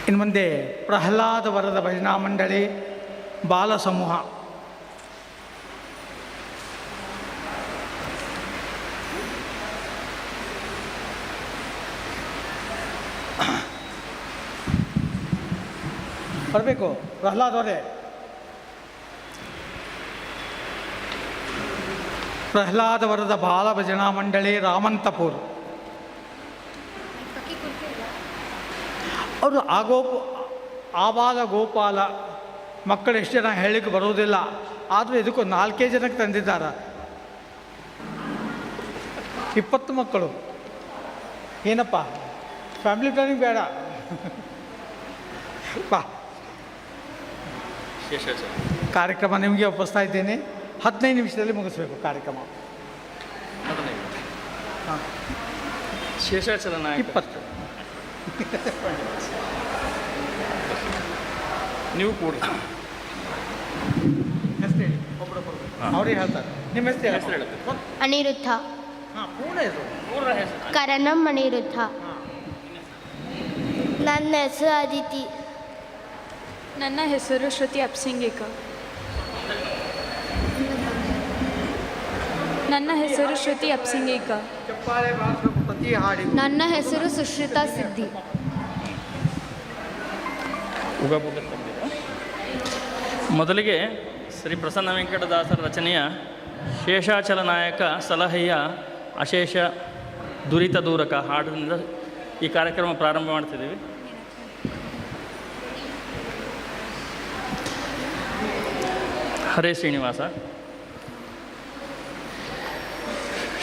ಇನ್ನು ಮುಂದೆ ಪ್ರಹ್ಲಾದ ವರದ ಭಜನಾ ಮಂಡಳಿ ಬಾಲ ಸಮೂಹ. ಬರಬೇಕು ಪ್ರಹ್ಲಾದ್ ಅವರೇ. ಪ್ರಹ್ಲಾದ ವರದ ಬಾಲ ಭಜನಾ ಮಂಡಳಿ ರಾಮಂತಪುರ್ ಅವರು ಆಬಾಲ ಗೋಪಾಲ ಮಕ್ಕಳು ಎಷ್ಟು ಜನ ಹೇಳಲಿಕ್ಕೆ ಬರುವುದಿಲ್ಲ, ಆದರೂ ಇದಕ್ಕೊಂದು 4 ಜನಕ್ಕೆ ತಂದಿದ್ದಾರೆ. 20 ಮಕ್ಕಳು. ಏನಪ್ಪ ಫ್ಯಾಮಿಲಿ ಪ್ಲಾನಿಂಗ್ ಬೇಡ ಬಾ. ಕಾರ್ಯಕ್ರಮ ನಿಮಗೆ ಒಪ್ಪಿಸ್ತಾ ಇದ್ದೇನೆ. 15 ನಿಮಿಷದಲ್ಲಿ ಮುಗಿಸ್ಬೇಕು ಕಾರ್ಯಕ್ರಮ. ಶೇಷಾಚಲ ನಾಯಕ 20. ನೀವು ಕೂಡ ಹೆಸರು ಹೇಳಿ, ಒಬ್ಬರೊಬ್ಬರು ಅವ್ರಿಗೆ ಹೇಳ್ತಾರೆ. ನಿಮ್ಮ ಹೆಸರು ಹೆಸರು ಹೇಳಿ. ಹೇಳುತ್ತೆ. ಅನಿರುದ್ಧ. ಹಾಂ, ಪೂರ್ಣ ಹೆಸರು. ಪೂರ್ಣ ಹೆಸರು. ಕರಣಂ ಅನಿರುದ್ಧ. ನನ್ನ ಹೆಸರು ಅದಿತಿ. ನನ್ನ ಹೆಸರು ಶ್ರುತಿ ಅಪ್ಸಿಂಗಿಕ. ನನ್ನ ಹೆಸರು ಶ್ರುತಿ ಅಪ್ಸಿಂಗಿಕ. ಚಪ್ಪಾಳೆ ಬಾರಿಸಬೇಕು ಪ್ರತಿ ಹಾಡಿಗೂ. ನನ್ನ ಹೆಸರು ಸುಶ್ರಿತಾ ಸಿದ್ಧಿ. ಮೊದಲಿಗೆ ಶ್ರೀ ಪ್ರಸನ್ನ ವೆಂಕಟದಾಸರ ರಚನೆಯ ಶೇಷಾಚಲ ನಾಯಕ ಸಲಹೆಯ ಅಶೇಷ ದುರಿತ ದೂರಕ ಹಾಡಿನಿಂದ ಈ ಕಾರ್ಯಕ್ರಮ ಪ್ರಾರಂಭ ಮಾಡ್ತಿದ್ದೀವಿ. ಹರೇ ಶ್ರೀನಿವಾಸ.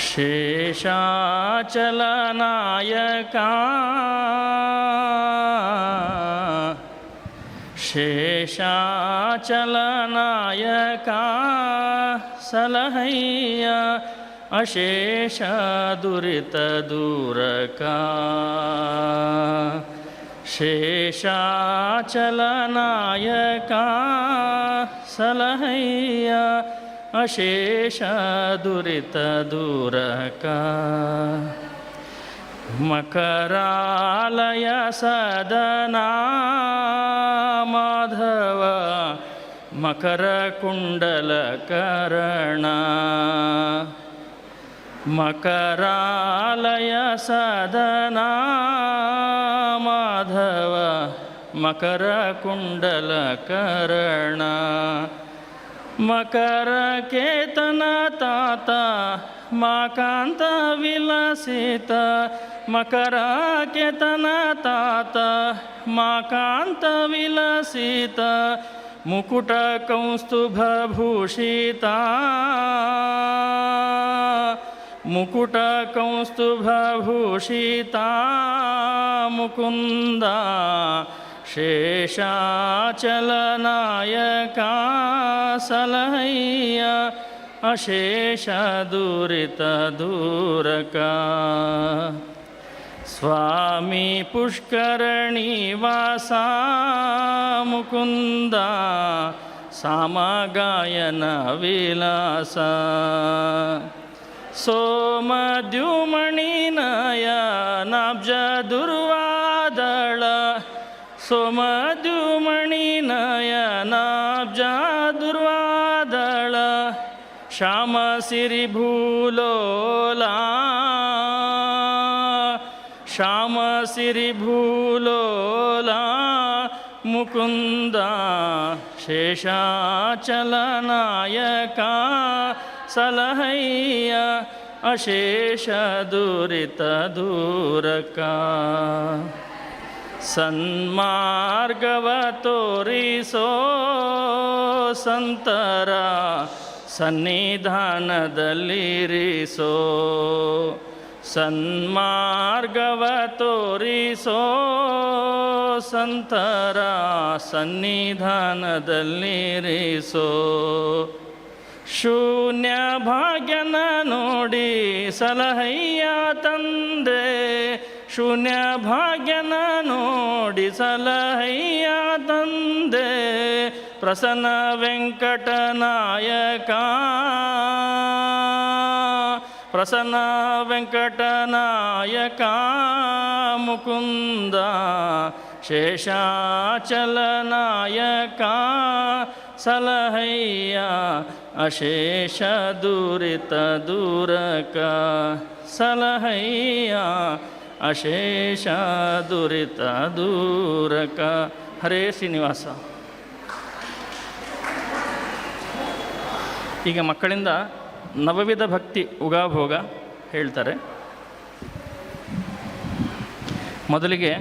ಶೇಷಾಚಲ ನಾಯಕ ಶೇಷಾಚಲ ನಾಯಕ ಸಲಹಯ್ಯ ಅಶೇಷ ದುರಿತ ದೂರಕ. ಶೇಷಾಚಲ ನಾಯಕ ಸಲಹಯ್ಯ ಅಶೇಷ ದುರಿತ ದೂರಕ. ಮಕರಾಲಯ ಸದನಾ ಮಾಧವ ಮಕರ ಕುಂಡಲ ಕರಣ. ಮಕರಾಲಯ ಸದನಾ ಮಾಧವ ಮಕರ ಕುಂಡಲ ಕರಣ. ಮಕರ ಕೇತನ ತಾತ ಮಾಕಾಂತ ವಿಲಸಿತ. ಮಕರ ಕೇತನ ತಾತ ಮಾಕಾಂತ ವಿಲಸಿತ. ಮುಕುಟ ಕೌಸ್ತುಭ ಭೂಷಿತ ಮುಕುಟ ಕೌಸ್ತುಭ ಭೂಷಿತ ಮುಕುಂದ. ಶೇಷಾಚಲ ನಾಯಕ ಸಲಹಯ್ಯ ಅಶೇಷ ದುರಿತ ದೂರಕ. ಸ್ವಾಮಿ ಪುಷ್ಕರಣಿ ವಾಸ ಮುಕುಂದ ಸಾಮಗಾಯನ ವಿಲಾಸ. ಸೋಮದ್ಯುಮಣಿನಯ ನಾಬ್ಜ ದುರ್ವಾದಳ. ಸೋಮದ್ಯುಮಣಿನಯ ನಾಬ್ಜ ದುರ್ವಾದಳ. ಶ್ಯಾಮ ಸಿರಿ ಭೂಲೋಲಾ ಶ್ಯಾಮ ಸಿರಿ ಭೂಲೋಲಾ ಮುಕುಂದ. ಶೇಷಾಚಲ ನಾಯಕ ಸಲಹಯ್ಯ ಅಶೇಷ ದುರಿತ ದೂರಕ. ಸನ್ಮಾರ್ಗವ ತೋರಿಸೋ ಸಂತರ ಸನ್ನಿಧಾನದಲ್ಲಿರಿಸೋ. ಸನ್ಮಾರ್ಗವ ತೋರಿಸೋ ಸಂತರ ಸನ್ನಿಧಾನದಲ್ಲಿರಿಸೋ. ಶೂನ್ಯ ಭಾಗ್ಯನ ನೋಡಿ ಸಲಹಯ್ಯ ತಂದೆ. ಶೂನ್ಯ ಭಾಗ್ಯನ ನೋಡಿ ಸಲಹಯ್ಯ ತಂದೆ. ಪ್ರಸನ್ನ ವೆಂಕಟನಾಯಕ ಪ್ರಸನ್ನ ವೆಂಕಟನಾಯಕ ಮುಕುಂದ. ಶೇಷಾಚಲನಾಯಕ ಸಲಹಯ್ಯ ಅಶೇಷ ದುರಿತ ದೂರಕ ಸಲಹಯ್ಯ ಅಶೇಷ ದುರಿತ ದೂರಕ. ಹರೇ ಶ್ರೀನಿವಾಸ. ಈಗ ಮಕ್ಕಳಿಂದ ನವವಿಧ ಭಕ್ತಿ ಉಗಾಭೋಗ ಹೇಳ್ತಾರೆ. ಮೊದಲಿಗೆ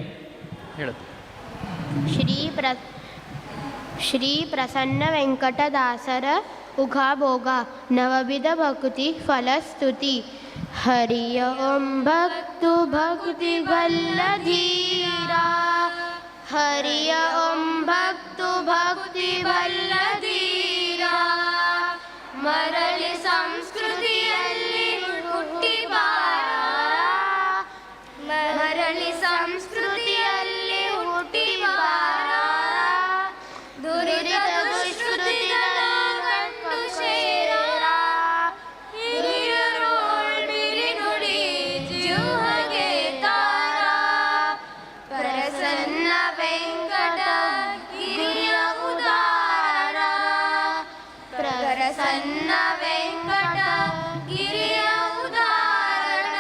ಹೇಳುತ್ತೆ. ಶ್ರೀ ಪ್ರಸನ್ನ ವೆಂಕಟದಾಸರ ಉಗಾಭೋಗ ನವವಿಧ ಭಕ್ತಿ ಫಲಸ್ತುತಿ. ಹರಿಯ ಓಂ ಭಕ್ತು ಭಕ್ತಿ ಬಲ್ಲಧೀರ, ಹರಿಯ ಓಂ ಭಕ್ತು ಭಕ್ತಿ ಬಲ್ಲಧೀರ. ಮರಳಿ ಸಂಸ್ಕೃತಿಯಲ್ಲಿ ಹುಟ್ಟಿ ಬಾರ, ಮರಳಿ ಸಂಸ್ಕೃತಿಯಲ್ಲಿ ಹುಟ್ಟಿ ಬಾರ. ದುರಿತ ದುಷ್ಕೃತಿಗಳ ಕಂಡು ಸೇರ, ಹಿರಿಯರೋಳ್ ಬಿರಿ ನುಡಿ ಜೀವಗೆ ತಾರ. ಪ್ರಸನ್ನ ವೆಂಕಟ ಗಿರಿಯ ಉದಾರ, ಪ್ರಸನ್ನ ವೆಂಕಟ ಗಿರಿಯ ಉದಾರಣ.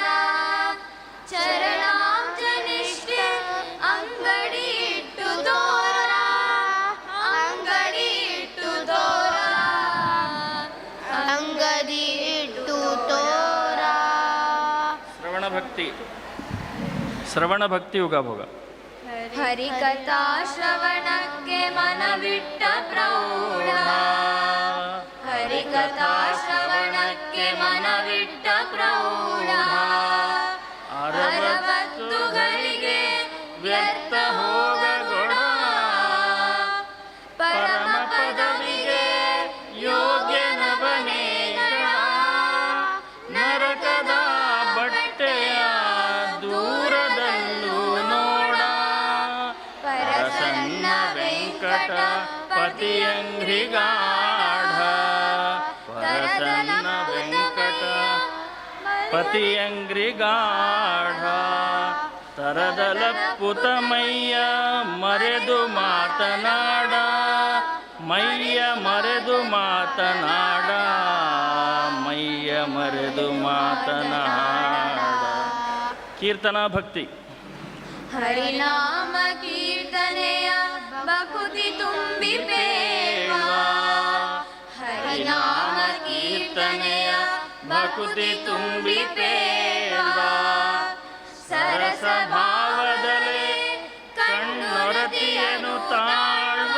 ಚರಣಾಂಜನಿಷ್ಠೆ ಅಂಗಡಿ ಇಟ್ಟು ತೋರ, ಅಂಗಡಿ ಇಟ್ಟು ತೋರ, ಅಂಗಡಿ ಇಟ್ಟು ತೋರ. ಶ್ರವಣ ಭಕ್ತಿ ಉಗಾಭೋಗ. ಹರಿಕಥಾ ಶ್ರವಣಕ್ಕೆ ಮನವಿಟ್ಟ ಪ್ರೌಢ, ಹರಿಕಥಾ ಶ್ರವಣಕ್ಕೆ ಮನವಿಟ್ಟ ಪ್ರೌಢ. 60 ಗಳಿಗೆ ವ್ಯರ್ಥ ಹೋಗಗೊಡ, ಪರಮ ಪದವಿಗೆ ಯೋಗ್ಯನವನೇಗಳ. ನರಕದ ಬಟ್ಟೆಯ ದೂರದಲ್ಲೂ ನೋಡ, ಪ್ರಸನ್ನ ವೆಂಕಟ ಪತಿಯಂಗ್ರಿಗಾಢ. ಪ್ರಸನ್ನ ವೆಂಕಟ ಪತಿಯಂಗ್ರಿಗಾಢ. ತರದಲಪ್ಪುತ ಮೈಯ ಮರೆದು ಮಾತನಾಡ, ಮೈಯ ಮರೆದು ಮಾತನಾಡ, ಮೈಯ ಮರೆದು ಮಾತನಾಡ. ಕೀರ್ತನಾ ಭಕ್ತಿ. ಹರಿನಾಮ ಕೀರ್ತನೆಯ ಬಕುತಿ ತುಂಬಿ ಬೇವ, ಹರಿನಾಮ ಕೀರ್ತನೆಯ ಬಕುತಿ ತುಂಬಿ ಪೇವ. ಸರಸ ಭಾವದಲೆ ಕಣ್ಣೊರತಿಯನು ತಾಳ್ವ,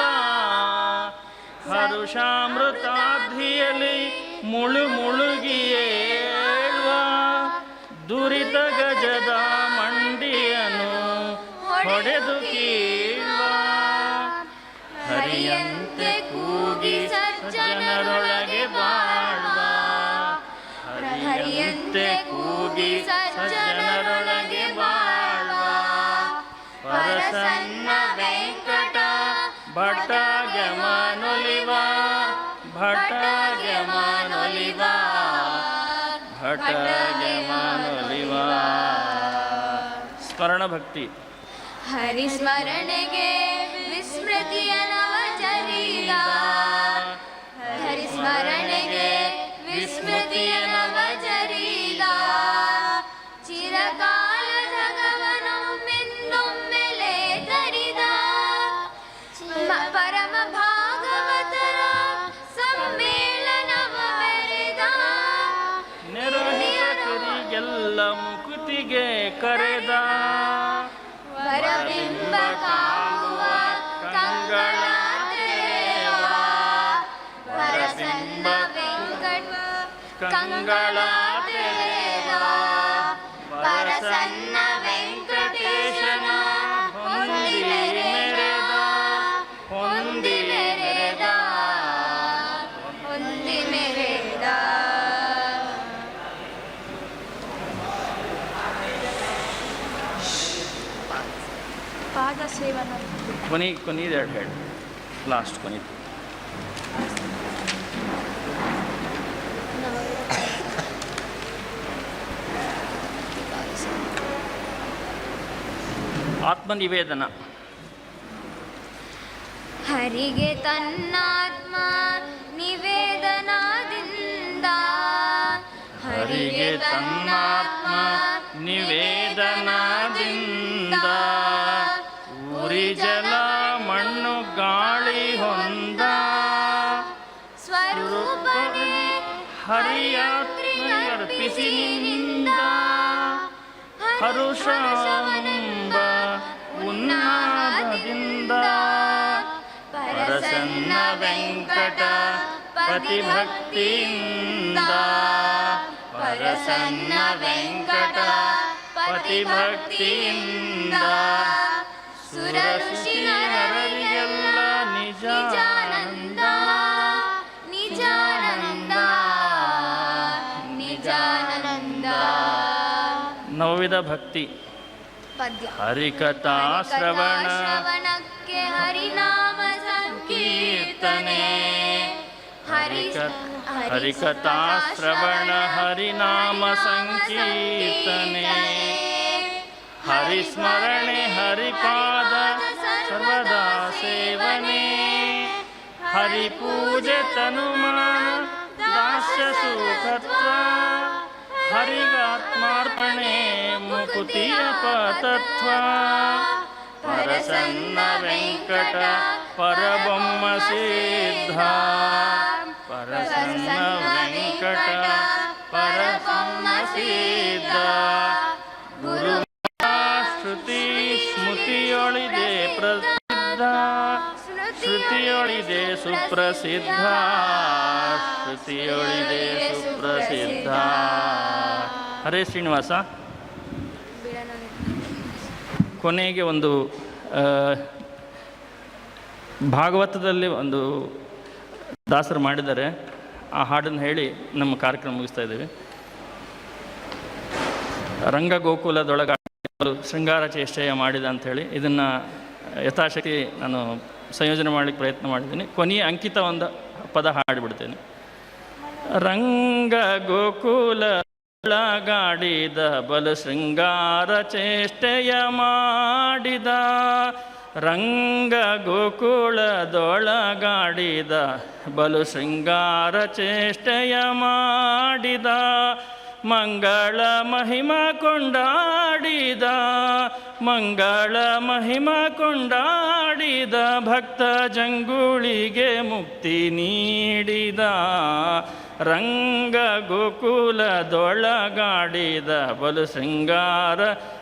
ಹರುಷಾಮೃತಾಧಿಯಲ್ಲಿ ಮುಳು ಮುಳುಗಿಯೇಳ್ವ. ದುರಿತ ಗಜದ ಮಂಡಿಯನು ಹೊಡೆದು ಕೀಳ್ವ. ಹರಿಯಂತೆ ಕೂಗಿ ಸಜ್ಜನರೊಳಗೆ ಬಾಳ್ವ, ಹರಿಯಂತೆ ಕೂಗಿ ಸಜ್ಜನರೊಳಗೆ ಬಾಳ್ವ. ಪ್ರಸನ್ನ ವೆಂಕಟ ಭಟ್ಟಾಗೆ ಮನೊಲಿವ, ಭಟ್ಟಾಗೆ ಮನೊಲಿವ, ಭಟ್ಟಾಗೆ ಮನೊಲಿವ. ಸ್ಮರಣ ಭಕ್ತಿ. ಹರಿಸ್ಮರಣೆಗೆ ವಿಸ್ಮೃತಿಯ ನವಚರಿತ, ಹರಿಸ್ಮರಣೆಗೆ ವಿಸ್ಮೃತಿಯ ನವಚರಿತ. ಚಿರಕಾಲದ ಗಮನೊಮ್ಮೆಲೆ ತರಿದ, ಪರಮ ಭಾಗವತರ ಸಮ್ಮೇಳನವ ಮೆರೆದ. ನೆರಳಿಯರಿಗೆಲ್ಲ ಮುಕುತಿಗೆ ಕರೆದ, ವರಬಿಂಬ ಕಾಣುವ ಕಂಗಳ ತೆರೆವ. ಪ್ರಸನ್ನ ವೆಂಕಟ ಕಂಗಳ ತೆರೆವ. ಪ್ರಸನ್ನ ವೆಂಕಟೇಶನ ಹೊಂದಿ ಮೆರೆದ, ಹೊಂದಿ ಮೆರೆದ, ಹೊಂದಿ ಮೆರೆದ. ಪಾದ ಸೇವನ. ಕೊನೆಯದೆರಡು ಹೇಳಿ, ಲಾಸ್ಟ್ ಕೊನೆದು. ಆತ್ಮನಿವೇದನ. ಹರಿಗೆ ತನ್ನಾತ್ಮ ನಿವೇದನದಿಂದ ಹರಿಗೆ ತನ್ನಾತ್ಮ ನಿವೇದನದಿಂದ ಉರಿ ಜಲ ಮಣ್ಣು ಗಾಳಿ ಹೊಂದ ಸ್ವರೂಪನೇ ಹರಿಯಾತ್ಮರ್ಪಿಸಿನಿಂದ ಹರುಷವೆಂಬ ಉನ್ನಾದದಿಂದ ಪರಸನ್ನ ವೆಂಕಟ ಪತಿಭಕ್ತಿಯಿಂದ ಪರಸನ್ನ ವೆಂಕಟ ಪತಿಭಕ್ತಿಯಿಂದ ಸುರ ಋಷಿ ನರರಿಗೆಲ್ಲ ನಿಜಾನಂದ ನಿಜಾನಂದ ನಿಜಾನಂದ. ನವವಿಧ ಭಕ್ತಿ. ಪದ್ಯ. ಹರಿಕಥಾ ಶ್ರವಣ ಶ್ರವಣಕ್ಕೆ ಹರಿನಾಮ ಸಂಕೀರ್ತನೆ ಹರಿಕಥಾ ಶ್ರವಣ ಹರಿನಾಮ ಸಂಕೀರ್ತನೆ ಹರಿಸ್ಮರಣೆ ಹರಿಪಾದ ಸರ್ವದಾ ಸೇವನೆ ಹರಿಪೂಜೆ ತನುಮಾನ ದಾಸ್ಯ ಸುಖತ್ವ ಹರಿಗಾತ್ಮಾರ್ಪಣೆ ಮುಕುತಿಯ ಪತತ್ವ ಪರಸನ್ನ ವೆಂಕಟ ಪರಬೊಮ್ಮ ಸಿದ್ಧ ಪರಸನ್ನ ವೆಂಕಟ ಪರಬೊಮ್ಮ ಸಿದ್ಧ ಗುರು ಶ್ರುತಿ ಸ್ಮೃತಿಯೊಳಿದೆ ಪ್ರಸಿದ್ಧ ಶ್ರುತಿಯೊಳಿದೆ ಸುಪ್ರಸಿದ್ಧ ಶ್ರುತಿಯೊಳಿದೆ ಸುಪ್ರಸಿದ್ಧ. ಹರೇ ಶ್ರೀನಿವಾಸ. ಕೊನೆಗೆ ಒಂದು ಭಾಗವತದಲ್ಲಿ ಒಂದು ದಾಸರು ಮಾಡಿದ್ದಾರೆ, ಆ ಹಾಡನ್ನು ಹೇಳಿ ನಮ್ಮ ಕಾರ್ಯಕ್ರಮ ಮುಗಿಸ್ತಾ ಇದ್ದೀವಿ. ರಂಗ ಗೋಕುಲದೊಳಗ ಶೃಂಗಾರ ಚೇಷ್ಟೆಯ ಮಾಡಿದ ಅಂಥೇಳಿ ಇದನ್ನು ಯಥಾಶಕ್ತಿ ನಾನು ಸಂಯೋಜನೆ ಮಾಡಲಿಕ್ಕೆ ಪ್ರಯತ್ನ ಮಾಡಿದ್ದೀನಿ. ಕೊನೆಯ ಅಂಕಿತ ಒಂದು ಪದ ಹಾಡಿಬಿಡ್ತೇನೆ. ರಂಗ ಗೋಕುಲದೊಳಗಾಡಿದ ಬಲು ಶೃಂಗಾರ ಚೇಷ್ಟೆಯ ಮಾಡಿದ ರಂಗ ಗೋಕುಲದೊಳಗಾಡಿದ ಬಲು ಶೃಂಗಾರ ಚೇಷ್ಟೆಯ ಮಾಡಿದ ಮಂಗಳ ಮಹಿಮ ಕೊಂಡಾಡಿದ ಮಂಗಳ ಮಹಿಮ ಕೊಂಡಾಡಿದ ಭಕ್ತ ಜಂಗುಳಿಗೆ ಮುಕ್ತಿ ನೀಡಿದ ರಂಗ ಗೋಕುಲದೊಳಗಾಡಿದ ಬಲು ಶೃಂಗಾರ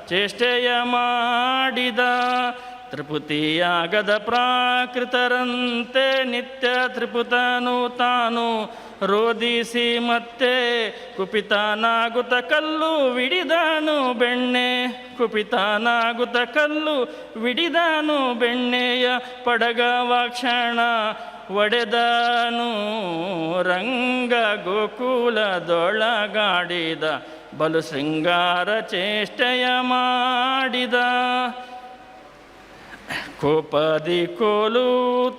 ಚೇಷ್ಟೆಯ ಮಾಡಿದ ತ್ರಿಪುತಿಯಾಗದ ಪ್ರಾಕೃತರಂತೆ ನಿತ್ಯ ತ್ರಿಪುತನು ತಾನು ರೋಧಿಸಿ ಮತ್ತೆ ಕುಪಿತನಾಗುತ್ತ ಕಲ್ಲು ವಿಡಿದನು ಬೆಣ್ಣೆ ಕುಪಿತನಾಗುತ್ತ ಕಲ್ಲು ವಿಡಿದನು ಬೆಣ್ಣೆಯ ಪಡಗವಾಕ್ಷಣ ಒಡೆದನು ರಂಗ ಗೋಕುಲದೊಳಗಾಡಿದ ಬಲು ಶೃಂಗಾರ ಚೇಷ್ಟೆಯ ಮಾಡಿದ ಕೋಪದಿ ಕೋಲು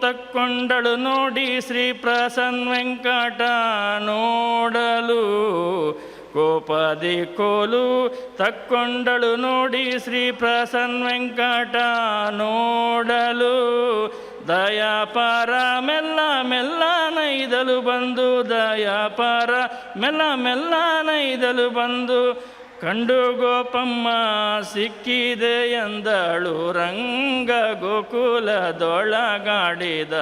ತಕ್ಕೊಂಡಳು ನೋಡಿ ಶ್ರೀ ಪ್ರಸನ್ನ ವೆಂಕಟ ನೋಡಲು ಕೋಪದಿ ಕೋಲು ತಕ್ಕೊಂಡಳು ನೋಡಿ ಶ್ರೀ ಪ್ರಸನ್ನ ವೆಂಕಟ ನೋಡಲು ದಯಾಪಾರ ಮೆಲ್ಲ ಮೆಲ್ಲ ನೈದಲು ಬಂದು ದಯಾಪಾರ ಮೆಲ್ಲ ಮೆಲ್ಲ ನೈದಲು ಬಂದು ಕಂಡು ಗೋಪಮ್ಮ ಸಿಕ್ಕಿದೆ ಎಂದಳು ರಂಗ ಗೋಕುಲದೊಳಗಾಡಿದ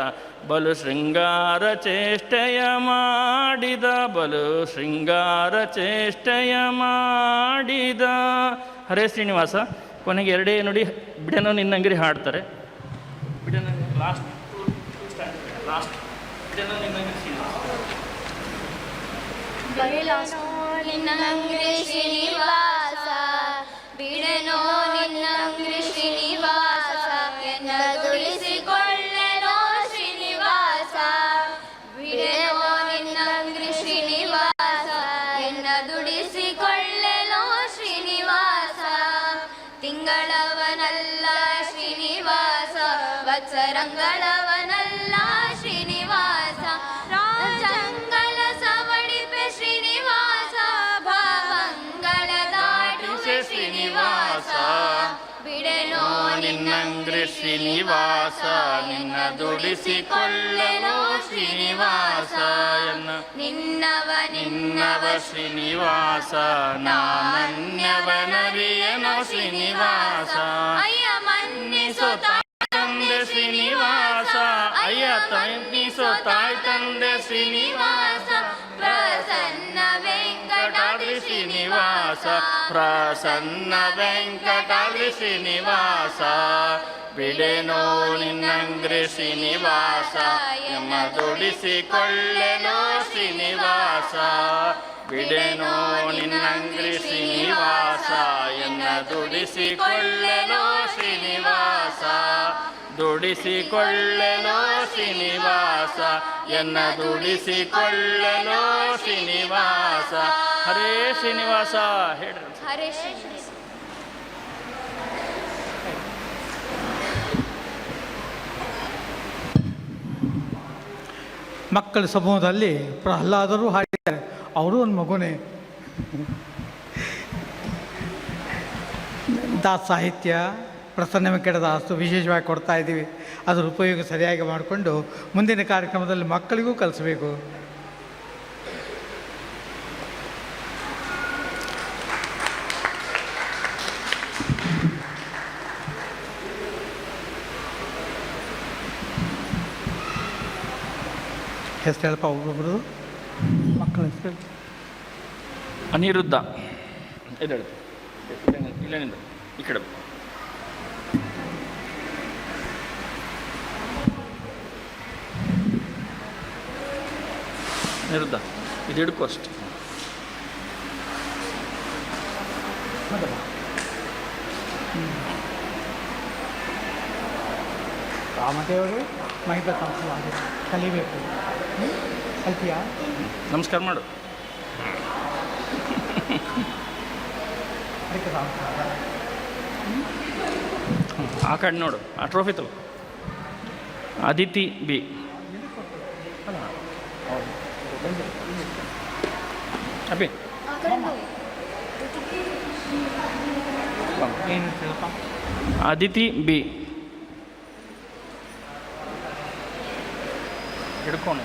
ಬಲು ಶೃಂಗಾರ ಚೇಷ್ಟೆಯ ಮಾಡಿದ ಬಲು ಶೃಂಗಾರ ಚೇಷ್ಟೆಯ ಮಾಡಿದ. ಹರೇ ಶ್ರೀನಿವಾಸ. ಕೊನೆಗೆ ಎರಡೇ ನುಡಿ ಬಿಡನೋ ನಿನ್ನಂಗಿರಿ ಹಾಡ್ತಾರೆ. ಬಿಡನೋ ಲಾಸ್ಟ್ ಬಿಡನೋ ನಿನ್ನಂಗಿರಿ ನಿನ್ನಂಗ್ರಿ ಶ್ರೀನಿವಾಸ ಬಿಡೆನೋ ನಿನ್ನಂಗ್ರಿ ಶ್ರೀನಿವಾಸ ಎನ್ನ ದುಡಿಸಿಕೊಳ್ಳೆನೋ ಶ್ರೀನಿವಾಸ ಬಿಡೆನೋ ನಿನ್ನಂಗ್ರಿ ಶ್ರೀನಿವಾಸ ಎನ್ನ ದುಡಿಸಿಕೊಳ್ಳೆನೋ ಶ್ರೀನಿವಾಸ ತಿಂಗಳವನಲ್ಲ ಶ್ರೀನಿವಾಸ ವತ್ಸರಂಗಳವನಲ್ಲ ಶ್ರೀನಿವಾಸ ರಾಜಂಗಳ ಸವಡಿಪೆ ಶ್ರೀನಿವಾಸ ಭಾವಂಗಳ ದಾಟುವೆ ಶ್ರೀನಿವಾಸ ಬಿಡೆನೋ ನಿನ್ನಂಗ್ರಿ ಶ್ರೀನಿವಾಸ ನಿನ್ನ ದುಡಿಸಿಕೊಳ್ಳಲು ಶ್ರೀನಿವಾಸ ಎನ್ನ ನಿನ್ನವ ಶ್ರೀನಿವಾಸ ನಾನನ್ಯವನರಿಯನೋ ಶ್ರೀನಿವಾಸ ಅಯ್ಯ ಮನ್ನಿಸು ತಂದೆ ಶ್ರೀನಿವಾಸ ಅಯ್ಯ ತನ್ನಿಸೋ ತಾಯಿ ತಂದೆ ಶ್ರೀನಿವಾಸ ಪ್ರಸನ್ನ ವೆಂಕಟಾದ್ರಿ ಶ್ರೀನಿವಾಸ ಪ್ರಸನ್ನ ವೆಂಕಟಾದ್ರಿ ಶ್ರೀನಿವಾಸ ಬಿಡೆನೋ ನಿನ್ನಂಗ್ರಿ ಶ್ರೀನಿವಾಸ ಎನ್ನ ದುಡಿಸಿಕೊಳ್ಳೆನೋ ಶ್ರೀನಿವಾಸ ಬಿಡೆನೋ ನಿನ್ನಂಗ್ರಿ ಶ್ರೀನಿವಾಸ ಎನ್ನ ದುಡಿಸಿಕೊಳ್ಳೆನೋ ಶ್ರೀನಿವಾಸ ದುಡಿಸಿಕೊಳ್ಳೆನೋ ಶ್ರೀನಿವಾಸ ಎನ್ನ ದುಡಿಸಿಕೊಳ್ಳೆನೋ ಶ್ರೀನಿವಾಸ ಹರೇ ಶ್ರೀನಿವಾಸ ಹೇಳ್ರಿ ಹರೇ ಶ್ರೀನಿವಾಸ. ಮಕ್ಕಳ ಸಮೂಹದಲ್ಲಿ ಪ್ರಹ್ಲಾದರು ಹಾಡಿದ್ದಾರೆ. ಅವರು ಒಂದು ಮಗುನೇ. ದಾಸ ಸಾಹಿತ್ಯ ಪ್ರಸನ್ನ ವೆಂಕಟದಾಸು ವಿಶೇಷವಾಗಿ ಕೊಡ್ತಾ ಇದ್ದೀವಿ. ಅದರ ಉಪಯೋಗ ಸರಿಯಾಗಿ ಮಾಡಿಕೊಂಡು ಮುಂದಿನ ಕಾರ್ಯಕ್ರಮದಲ್ಲಿ ಮಕ್ಕಳಿಗೂ ಕಲಿಸಬೇಕು. ಹೆಸರು ಹೇಳಪ್ಪ ಒಬ್ಬೊಬ್ರು ಮಕ್ಕಳ ಹೆಸರು. ಅನಿರುದ್ಧ ಎದ್ದೇಳು ಇಲ್ಲೇನಿಂದ ಈ ಕಡೆ ಅನಿರುದ್ಧ ಇದು ಹಿಡ್ಕೋ ಅಷ್ಟು. ರಾಮದೇವರು ಮಹಿತ ಕಲಿಬೇಕು. ಕಲ್ತಿಯಾ? ನಮಸ್ಕಾರ ಮಾಡು. ಆ ಕಡೆ ನೋಡು, ಆ ಟ್ರೋಫಿ ತಗೋ. ಅದಿತಿ ಬಿ. ಅಬ್ಬಿ ಏನು ಹೇಳಪ್ಪ? ಅದಿತಿ ಬಿ ಹಿಡ್ಕೊಂಡು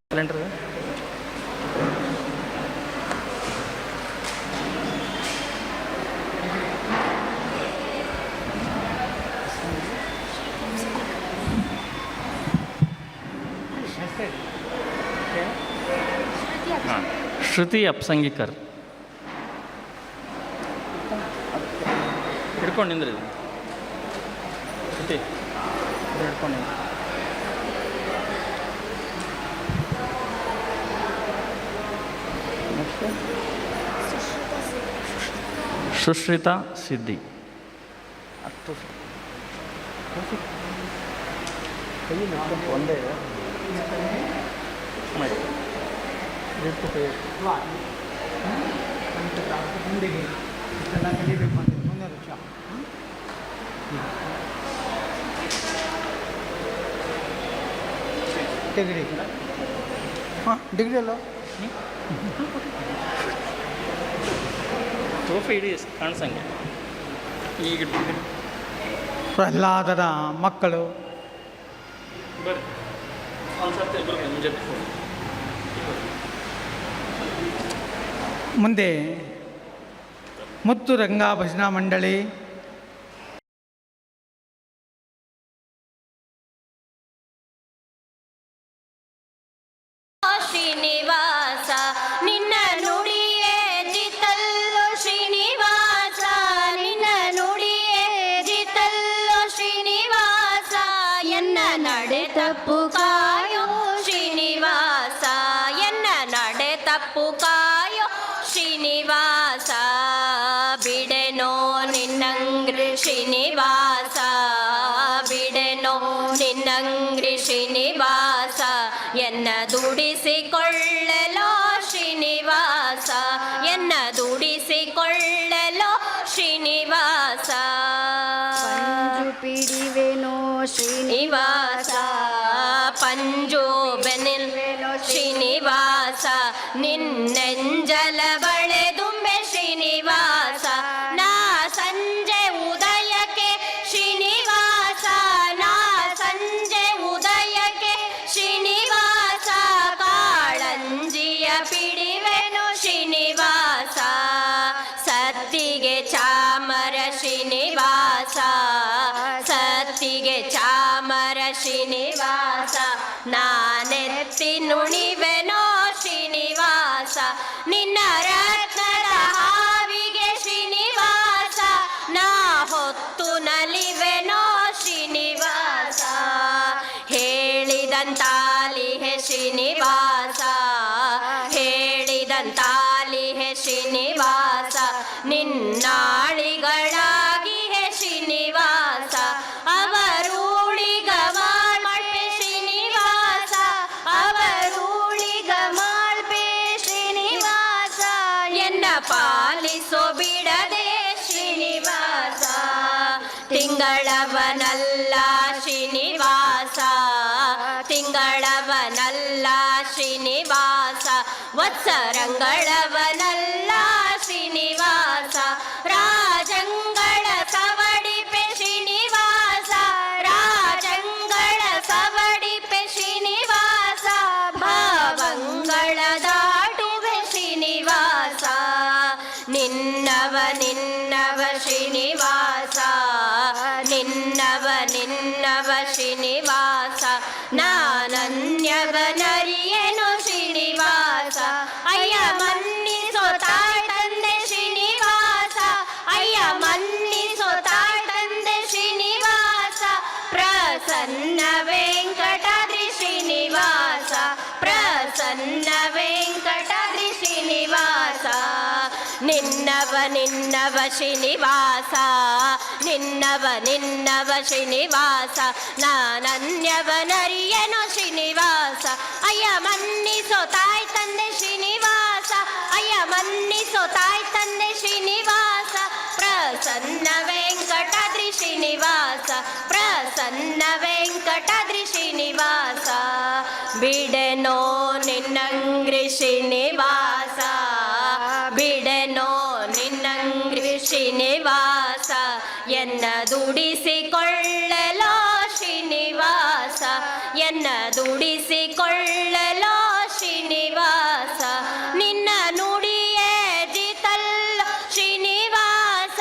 ಕ್ಯಾಲೆಂಡರ್ ಶ್ರುತಿ ಅಪ್ಸಂಗಿಕರ್ ಹಿಡ್ಕೊಂಡು ನಿಂದ್ರಿ. ಶ್ರುತಿ ಹಿಡ್ಕೊಂಡು ಸುಶ್ರಿತಾ ಸಿದ್ದಿ. ಒಂದೇ ಮುಂದೆಗೆ ಇಷ್ಟೆಲ್ಲ ಕಲಿಬೇಕು ಅಂತ ಮುಂದೆ ವರ್ಷ. ಡಿಗ್ರಿ ಹಾಂ ಡಿಗ್ರಿ ಅಲ್ಲ ಟ್ರೋಫಿ ಇಡೀ ಕಾಣಿಸಂಗೆ. ಈಗ ಪ್ರಹ್ಲಾದನ ಮಕ್ಕಳು ಬರ್ರಿ ಒಂದು ಸರ್ತಿ ಮುಂಜೆ ಮುಂದೆ ಮುತ್ತು ರಂಗ ಭಜನಾ ಮಂಡಳಿ ಶ್ರೀನಿವಾಸ ನಿನ್ನ ನುಡಿಯೇ ಜಿತಲ್ಲೋ ಶ್ರೀನಿವಾಸ ನಿನ್ನ ನುಡಿಯೇ ಜಿತಲ್ಲೋ ಶ್ರೀನಿವಾಸ ಎನ್ನ ನಡೆ ತಪ್ಪು ಕಾಯೋ ಶ್ರೀನಿವಾಸ ಎನ್ನ ನಡೆ ತಪ್ಪು ಕಾಯೋ ಶ್ರೀನಿವಾಸ ಬಿಡೆನೋ ನಿನ್ನಂಗ್ರಿ ಶ್ರೀನಿವಾಸ ಬಿಡೆನೋ ನಿನ್ನಂಗ್ರಿ ಶ್ರೀನಿವಾಸ ಎನ್ನ ದುಡಿಸಿಕೊಳ್ಳಲೋ ಶ್ರೀನಿವಾಸ ಎನ್ನ ದುಡಿಸಿಕೊಳ್ಳಲೋ ಶ್ರೀನಿವಾಸ ಪಂಜು ಪಿಡಿವೆನೋ ಶ್ರೀನಿವಾಸ ಪಂಜು ಬೆನಿಲ್ ಶ್ರೀನಿವಾಸ ನಿನ್ನೆಂಜಲ ಬಳೆದುಂಬೆ ಶ್ರೀನಿವಾಸ ನಾ ಸಂಜೆ ಉದಯಕ್ಕೆ ಶ್ರೀನಿವಾಸ ನಾ ಸಂಜೆ ಉದಯಕ್ಕೆ ಶ್ರೀನಿವಾಸ ಕಾಳಂಜಿಯ ಪಿಡಿವೆನು ಶ್ರೀನಿವಾಸ ಸತ್ತಿಗೆ ಚಾಮರ ಶ್ರೀನಿವಾಸ ಸತ್ತಿಗೆ ಚಾಮರ ಶ್ರೀನಿವಾಸ ನಾನೆತ್ತಿ ನುಣಿವೆನೋ ಶ್ರೀನಿವಾಸ ನಿನ್ನ ರತ್ನದ ಹಾವಿಗೆ ಶ್ರೀನಿವಾಸ ನಾ ಹೊತ್ತು ನಲಿವೆನೋ ಶ್ರೀನಿವಾಸ ಹೇಳಿದಂತಾಲಿಹೆ ಶ್ರೀನಿವಾಸ ಹೇಳಿದಂತಾಲಿಹೆ ಶ್ರೀನಿವಾಸ ನಿನ್ನಾಳಿಗಳಾಗಿ ಹೆ ಶ್ರೀನಿವಾಸ ಅವರೂಳಿಗ ಮಾಡ್ಬೆ ಶ್ರೀನಿವಾಸ ಅವರೂಳಿಗ ಮಾಡ್ಬೆ ಶ್ರೀನಿವಾಸ ಎನ್ನ ಪಾಲಿಸೋ ಬಿಡದೆ ಶ್ರೀನಿವಾಸ ತಿಂಗಳವನಲ್ಲ ಶ್ರೀನಿವಾಸ ತಿಂಗಳವನಲ್ಲ ಶ್ರೀನಿವಾಸ ವತ್ಸರಂಗಳವನಲ್ಲ ಶ್ರೀನಿವಾಸ ರಾಜಂಗಳ ಸವಡಿಪೆ ಶ್ರೀನಿವಾಸ ರಾಜಂಗಳ ಸವಡಿಪೆ ಶ್ರೀನಿವಾಸ ಭಾವಂಗಳ ದಾಟುವೆ ಶ್ರೀನಿವಾಸ ನಿನ್ನವ ನಿನ್ನವ ಶ್ರೀನಿವಾಸ ನಿನ್ನವ ನಿನ್ನವ ಶ್ರೀನಿವಾಸ ನಾನನ್ಯವನರಿಯೇನು ಶ್ರೀನಿವಾಸ ಅಯ್ಯ ಮನ್ನಿಸೋ ತಾಯ್ ತಂದೆ ಶ್ರೀನಿವಾಸ ಅಯ್ಯ ಮನ್ನಿಸೋ ತಾಯ್ ತಂದೆ ಶ್ರೀನಿವಾಸ ಪ್ರಸನ್ನ ವೆಂಕಟಾದ್ರಿ ಶ್ರೀನಿವಾಸ ಪ್ರಸನ್ನ ವೆಂಕಟಾದ್ರಿ ಶ್ರೀನಿವಾಸ ನಿನ್ನವ ನಿನ್ನವ ಶ್ರೀನಿವಾಸ ನಿನ್ನವ ನಿನ್ನವ ಶ್ರೀನಿವಾಸ ನಾನನ್ಯವನರಿಯೇನೋ ಶ್ರೀನಿವಾಸ ಅಯ್ಯ ಮನ್ನಿಸೋ ತಾಯ್ ತಂದೆ ಶ್ರೀನಿವಾಸ ಅಯ್ಯ ಮನ್ನಿಸೋ ತಾಯ್ ತಂದೆ ಶ್ರೀನಿವಾಸ ಪ್ರಸನ್ನ ವೆಂಕಟಾದ್ರಿ ಶ್ರೀನಿವಾಸ ಪ್ರಸನ್ನ ವೆಂಕಟಾದ್ರಿ ಶ್ರೀನಿವಾಸ ಬಿಡೆನೋ ನಿನ್ನಂಗ್ರಿ ಶ್ರೀನಿವಾಸ ಬಿಡೆನೋ ನಿನ್ನಂಗ್ರಿ ಶ್ರೀನಿವಾಸ ಎನ್ನ ದುಡಿಸಿಕೊಳ್ಳಲೋ ಶ್ರೀನಿವಾಸ ಎನ್ನ ದುಡಿಸಿಕೊಳ್ಳಲೋ ಶ್ರೀನಿವಾಸ ನಿನ್ನ ನುಡಿಯೇ ಜಿತಲ್ಲೋ ಶ್ರೀನಿವಾಸ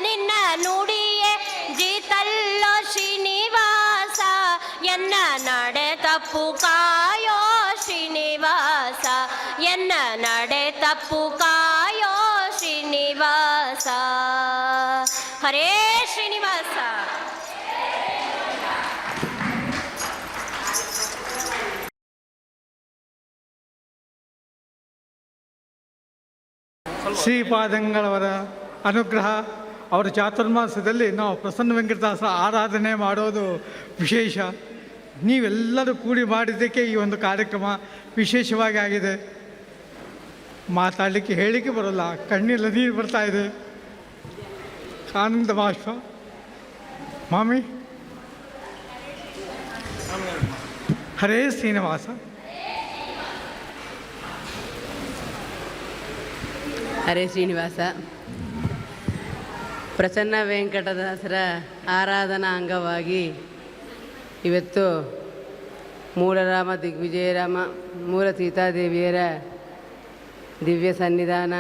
ನಿನ್ನ ನುಡಿಯೇ ಜಿತಲ್ಲೋ ಶ್ರೀನಿವಾಸ ಎನ್ನ ನಡೆ ತಪ್ಪು ಕಾಯೋ ಶ್ರೀನಿವಾಸ ಎನ್ನ ನಡೆ ತಪ್ಪು ಕಾಯೋ ಶ್ರೀನಿವಾಸ ಹರೇ ಶ್ರೀನಿವಾಸ. ಶ್ರೀಪಾದಂಗಳವರ ಅನುಗ್ರಹ ಅವರ ಚಾತುರ್ಮಾಸದಲ್ಲಿ ನಾವು ಪ್ರಸನ್ನ ವೆಂಕಟದಾಸ ಆರಾಧನೆ ಮಾಡೋದು ವಿಶೇಷ. ನೀವೆಲ್ಲರೂ ಕೂಡಿ ಮಾಡಿದ್ದಕ್ಕೆ ಈ ಒಂದು ಕಾರ್ಯಕ್ರಮ ವಿಶೇಷವಾಗಿ ಆಗಿದೆ. ಮಾತಾಡಲಿಕ್ಕೆ ಹೇಳಲಿಕ್ಕೆ ಬರೋಲ್ಲ, ಕಣ್ಣೆಲ್ಲ ನೀರು ಬರ್ತಾ ಇದೆ, ಆನಂದ ಬಾಷ್ಪ. ಮಾಮಿ ಹರೇ ಶ್ರೀನಿವಾಸ. ಹರೇ ಶ್ರೀನಿವಾಸ. ಪ್ರಸನ್ನ ವೆಂಕಟದಾಸರ ಆರಾಧನಾ ಅಂಗವಾಗಿ ಇವತ್ತು ಮೂಲರಾಮ ದಿಗ್ವಿಜಯರಾಮ ಮೂಲ ಸೀತಾದೇವಿಯರ ದಿವ್ಯ ಸನ್ನಿಧಾನ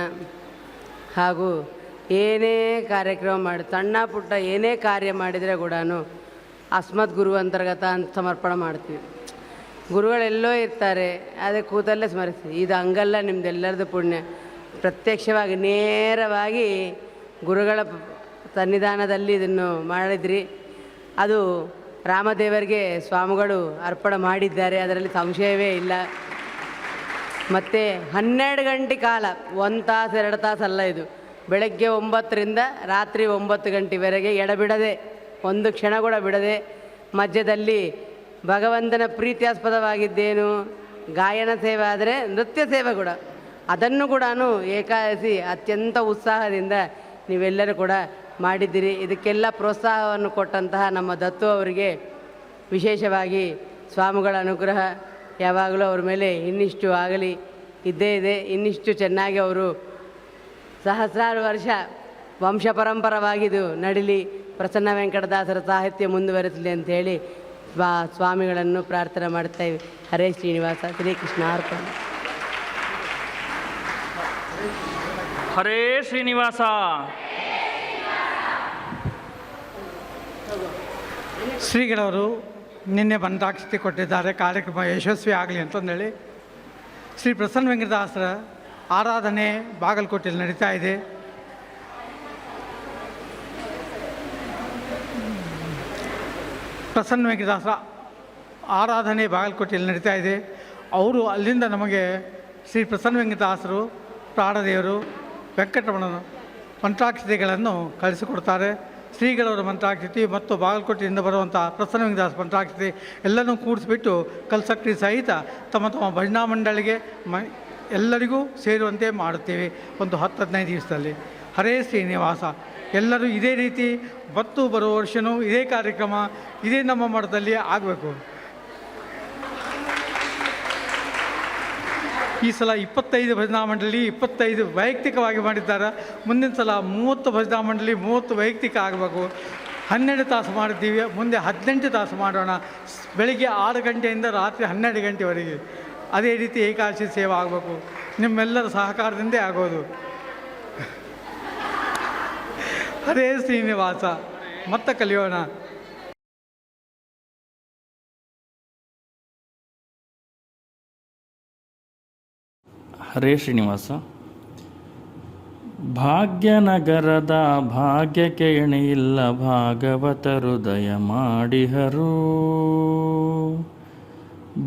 ಹಾಗೂ ಏನೇ ಕಾರ್ಯಕ್ರಮ ಸಣ್ಣ ಪುಟ್ಟ ಏನೇ ಕಾರ್ಯ ಮಾಡಿದರೆ ಕೂಡ ಅಸ್ಮತ್ ಗುರು ಅಂತರ್ಗತ ಅಂತ ಸಮರ್ಪಣೆ ಮಾಡ್ತೀವಿ. ಗುರುಗಳೆಲ್ಲೋ ಇರ್ತಾರೆ, ಅದೇ ಕೂತಲ್ಲೇ ಸ್ಮರಿಸಿ. ಇದು ಹಂಗಲ್ಲ, ನಿಮ್ಮದೆಲ್ಲರದು ಪುಣ್ಯ. ಪ್ರತ್ಯಕ್ಷವಾಗಿ ನೇರವಾಗಿ ಗುರುಗಳ ಸನ್ನಿಧಾನದಲ್ಲಿ ಇದನ್ನು ಮಾಡಿದ್ರಿ. ಅದು ರಾಮದೇವರಿಗೆ ಸ್ವಾಮಿಗಳು ಅರ್ಪಣೆ ಮಾಡಿದ್ದಾರೆ, ಅದರಲ್ಲಿ ಸಂಶಯವೇ ಇಲ್ಲ. ಮತ್ತು 12 ಗಂಟೆ ಕಾಲ, 1 ತಾಸು 2 ತಾಸಲ್ಲ, ಇದು ಬೆಳಗ್ಗೆ 9ರಿಂದ ರಾತ್ರಿ 9 ಗಂಟೆವರೆಗೆ ಎಡಬಿಡದೆ, ಒಂದು ಕ್ಷಣ ಕೂಡ ಬಿಡದೆ, ಮಧ್ಯದಲ್ಲಿ ಭಗವಂತನ ಪ್ರೀತ್ಯಾಸ್ಪದವಾಗಿದ್ದೇನು ಗಾಯನ ಸೇವೆ ಆದರೆ ನೃತ್ಯ ಸೇವೆ ಕೂಡ, ಅದನ್ನು ಕೂಡ ಏಕಾದಶಿ ಅತ್ಯಂತ ಉತ್ಸಾಹದಿಂದ ನೀವೆಲ್ಲರೂ ಕೂಡ ಮಾಡಿದ್ದೀರಿ. ಇದಕ್ಕೆಲ್ಲ ಪ್ರೋತ್ಸಾಹವನ್ನು ಕೊಟ್ಟಂತಹ ನಮ್ಮ ದತ್ತು ಅವರಿಗೆ ವಿಶೇಷವಾಗಿ ಸ್ವಾಮಿಗಳ ಅನುಗ್ರಹ ಯಾವಾಗಲೂ ಅವ್ರ ಮೇಲೆ ಇನ್ನಿಷ್ಟು ಆಗಲಿ ಇದ್ದೇ ಇದೆ. ಇನ್ನಿಷ್ಟು ಚೆನ್ನಾಗಿ ಅವರು ಸಹಸ್ರಾರು ವರ್ಷ ವಂಶ ಪರಂಪರವಾಗಿದು ನಡೀಲಿ, ಪ್ರಸನ್ನ ವೆಂಕಟದಾಸರ ಸಾಹಿತ್ಯ ಮುಂದುವರಿಸಲಿ ಅಂಥೇಳಿ ಸ್ವಾಮಿಗಳನ್ನು ಪ್ರಾರ್ಥನೆ ಮಾಡ್ತಾಯಿವಿ. ಹರೇ ಶ್ರೀನಿವಾಸ, ಶ್ರೀಕೃಷ್ಣ ಅರ್ಪಣ. ಹರೇ ಶ್ರೀನಿವಾಸ. ಶ್ರೀಗಳವರು ನಿನ್ನೆ ಬಂದಾಕ್ಷತೆ ಕೊಟ್ಟಿದ್ದಾರೆ, ಕಾರ್ಯಕ್ರಮ ಯಶಸ್ವಿ ಆಗಲಿ ಅಂತಂದೇಳಿ. ಶ್ರೀ ಪ್ರಸನ್ನ ವೆಂಕಟದಾಸರ ಆರಾಧನೆ ಬಾಗಲಕೋಟೆಯಲ್ಲಿ ನಡೀತಾ ಇದೆ. ಪ್ರಸನ್ನ ವೆಂಕಟದಾಸರ ಆರಾಧನೆ ಬಾಗಲಕೋಟೆಯಲ್ಲಿ ನಡೀತಾ ಇದೆ. ಅವರು ಅಲ್ಲಿಂದ ನಮಗೆ ಶ್ರೀ ಪ್ರಸನ್ನ ವೆಂಕಟದಾಸರು, ಪ್ರಾಣದೇವರು, ವೆಂಕಟರಮಣನ ಮಂತ್ರಾಕ್ಷತೆಗಳನ್ನು ಕಳಿಸಿಕೊಡ್ತಾರೆ. ಶ್ರೀಗಳವರ ಮಂತ್ರಾಕ್ಷತೆ ಮತ್ತು ಬಾಗಲಕೋಟೆಯಿಂದ ಬರುವಂಥ ಪ್ರಸನ್ನ ವೆಂಕಟದಾಸ ಮಂತ್ರಾಕ್ಷತೆ ಎಲ್ಲನೂ ಕೂಡಿಸ್ಬಿಟ್ಟು ಕಲ್ಸಕ್ತಿ ಸಹಿತ ತಮ್ಮ ತಮ್ಮ ಭಜನಾ ಮಂಡಳಿಗೆ ಎಲ್ಲರಿಗೂ ಸೇರುವಂತೆ ಮಾಡುತ್ತೇವೆ ಒಂದು 10-15 ದಿವಸದಲ್ಲಿ. ಹರೇ ಶ್ರೀನಿವಾಸ. ಎಲ್ಲರೂ ಇದೇ ರೀತಿ ಬರುವ ವರ್ಷವೂ ಇದೇ ಕಾರ್ಯಕ್ರಮ ಇದೇ ನಮ್ಮ ಮಠದಲ್ಲಿ ಆಗಬೇಕು. ಈ ಸಲ 25 ಭಜನಾ ಮಂಡಳಿ, 25 ವೈಯಕ್ತಿಕವಾಗಿ ಮಾಡಿದ್ದಾರೆ. ಮುಂದಿನ ಸಲ 30 ಭಜನಾ ಮಂಡಳಿ, 30 ವೈಯಕ್ತಿಕ ಆಗಬೇಕು. 12 ತಾಸು ಮಾಡಿದ್ದೀವಿ, ಮುಂದೆ 18 ತಾಸು ಮಾಡೋಣ. ಬೆಳಿಗ್ಗೆ 6 ಗಂಟೆಯಿಂದ ರಾತ್ರಿ 12 ಗಂಟೆವರೆಗೆ. ಅದೇ ರೀತಿ ಏಕಾದಶಿ ಸೇವೆ ಆಗಬೇಕು. ನಿಮ್ಮೆಲ್ಲರ ಸಹಕಾರದಿಂದೇ ಆಗೋದು. ಹರೇ ಶ್ರೀನಿವಾಸ. ಮತ್ತೆ ಕಲಿಯೋಣ. ಹರೇ ಶ್ರೀನಿವಾಸ. ಭಾಗ್ಯನಗರದ ಭಾಗ್ಯಕ್ಕೆ ಎಣೆಯಿಲ್ಲ ಭಾಗವತರು ದಯ ಮಾಡಿಹರು.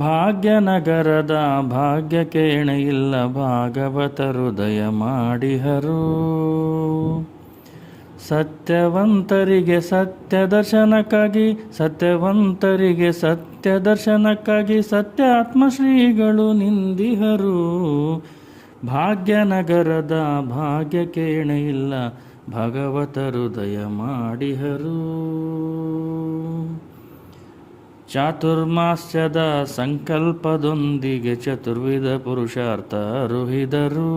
ಭಾಗ್ಯನಗರದ ಭಾಗ್ಯಕ್ಕೆ ಎಣೆಯಿಲ್ಲ ಭಾಗವತರು ದಯ ಮಾಡಿಹರು. ಸತ್ಯವಂತರಿಗೆ ಸತ್ಯ ದರ್ಶನಕ್ಕಾಗಿ, ಸತ್ಯವಂತರಿಗೆ ಸತ್ಯ ದರ್ಶನಕ್ಕಾಗಿ ಸತ್ಯ ಆತ್ಮಶ್ರೀಗಳು ನಿಂದಿಹರು. ಭಾಗ್ಯನಗರದ ಭಾಗ್ಯಕ್ಕೆ ಎಣೆಯಿಲ್ಲ ಭಗವತರು ದಯ ಮಾಡಿಹರು. ಚಾತುರ್ಮಾಸ್ಯದ ಸಂಕಲ್ಪದೊಂದಿಗೆ ಚತುರ್ವಿಧ ಪುರುಷಾರ್ಥ ಅರುಹಿದರು.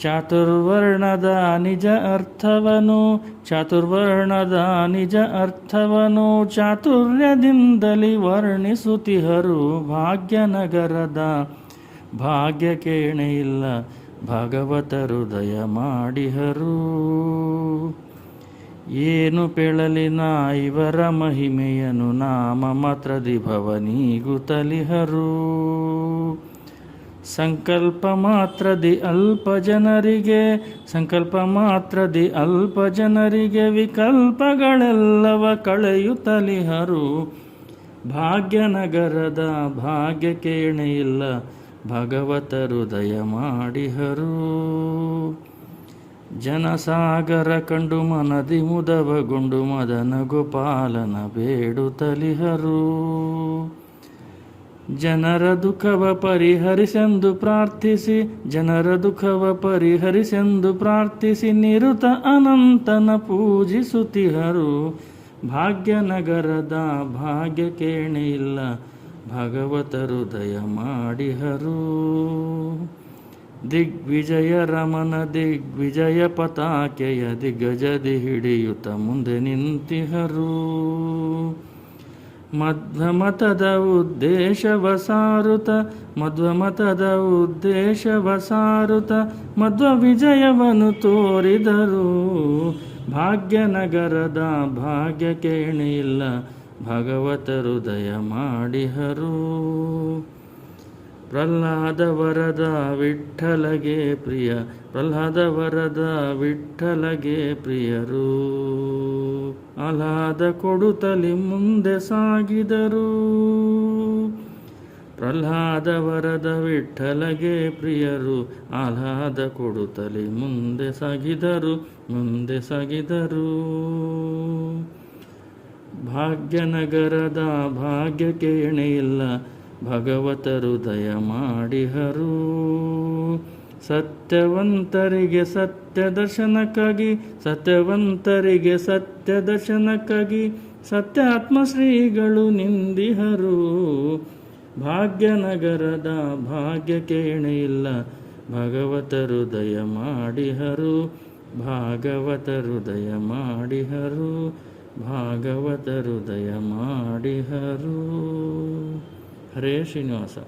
ಚಾತುರ್ವರ್ಣದ ನಿಜ ಅರ್ಥವನು, ಚಾತುರ್ವರ್ಣದ ನಿಜ ಅರ್ಥವನು ಚಾತುರ್ಯದಿಂದಲೇ ವರ್ಣಿಸುತ್ತಿಹರು. ಭಾಗ್ಯನಗರದ ಭಾಗ್ಯಕ್ಕೆ ಎಣೆಯಿಲ್ಲ ಭಗವತರು ದಯ ಮಾಡಿಹರು. ಏನು ಪೇಳಲಿನ ಇವರ ಮಹಿಮೆಯನು ನಾಮ ಮಾತ್ರದಿ ಭವನೀಗುತ್ತಲಿಹರು. ಸಂಕಲ್ಪ ಮಾತ್ರದಿ ಅಲ್ಪ ಜನರಿಗೆ, ಸಂಕಲ್ಪ ಮಾತ್ರದಿ ಅಲ್ಪ ಜನರಿಗೆ ವಿಕಲ್ಪಗಳೆಲ್ಲವ ಕಳೆಯುತ್ತಲಿಹರು. ಭಾಗ್ಯನಗರದ ಭಾಗ್ಯಕ್ಕೆ ಎಣೆಯಿಲ್ಲ ಭಗವತರು ದಯ ಮಾಡಿಹರು. ಜನಸಾಗರ ಕಂಡು ಮನದಿ ಮುದವಗೊಂಡು ಮದನ ಗೋಪಾಲನ ಬೇಡುತ್ತಲಿಹರು. ಜನರ ದುಃಖವ ಪರಿಹರಿಸೆಂದು ಪ್ರಾರ್ಥಿಸಿ, ಜನರ ದುಃಖವ ಪರಿಹರಿಸೆಂದು ಪ್ರಾರ್ಥಿಸಿ ನಿರುತ ಅನಂತನ ಪೂಜಿಸುತ್ತಿಹರು. ಭಾಗ್ಯನಗರದ ಭಾಗ್ಯಕ್ಕೆ ಎಣೆಯಿಲ್ಲ ಭಗವತರು ದಯ ಮಾಡಿಹರು. ದಿಗ್ವಿಜಯ ರಮನ ದಿಗ್ವಿಜಯ ಪತಾಕೆಯ ದಿಗ್ಗಜದಿ ಹಿಡಿಯುತ್ತ ಮುಂದೆ ನಿಂತಿಹರು. ಮಧ್ವಮತದ ಉದ್ದೇಶವ ಸಾರುತ, ಮಧ್ವಮತದ ಉದ್ದೇಶವ ಸಾರುತ ಮಧ್ವ ವಿಜಯವನ್ನು ತೋರಿದರು. ಭಾಗ್ಯನಗರದ ಭಾಗ್ಯಕ್ಕೆ ಎಣೆಯಿಲ್ಲ ಭಗವತರು ದಯ ಮಾಡಿಹರು. ಪ್ರಹ್ಲಾದ ವರದ ವಿಠ್ಠಲಗೆ ಪ್ರಿಯ, ಪ್ರಹ್ಲಾದ ವರದ ವಿಠ್ಠಲಗೆ ಪ್ರಿಯರು. ಆಹ್ಲಾದ ಕೊಡುತ್ತಲಿ ಮುಂದೆ ಸಾಗಿದರು. ಪ್ರಹ್ಲಾದ ವರದ ವಿಠ್ಠಲಗೆ ಪ್ರಿಯರು. ಆಹ್ಲಾದ ಕೊಡುತ್ತಲಿ ಮುಂದೆ ಸಾಗಿದರು, ಮುಂದೆ ಸಾಗಿದರು. ಭಾಗ್ಯನಗರದ ಭಾಗ್ಯಕ್ಕೆ ಎಣೆಯಿಲ್ಲ ಭಗವತರು ದಯ ಮಾಡಿಹರು. ಸತ್ಯವಂತರಿಗೆ ಸತ್ಯ ದರ್ಶನಕ್ಕಾಗಿ, ಸತ್ಯವಂತರಿಗೆ ಸತ್ಯ ದರ್ಶನಕ್ಕಾಗಿ ಸತ್ಯ ಆತ್ಮಶ್ರೀಗಳು ನಿಂದಿಹರು. ಭಾಗ್ಯನಗರದ ಭಾಗ್ಯಕ್ಕೆ ಎಣೆಯಿಲ್ಲ ಭಗವತರು ದಯ ಮಾಡಿಹರು ಭಾಗವತರು ದಯ ಮಾಡಿಹರು ಭಾಗವತರು ದಯ ಮಾಡಿಹರು. ಹರೇ ಶ್ರೀನಿವಾಸ.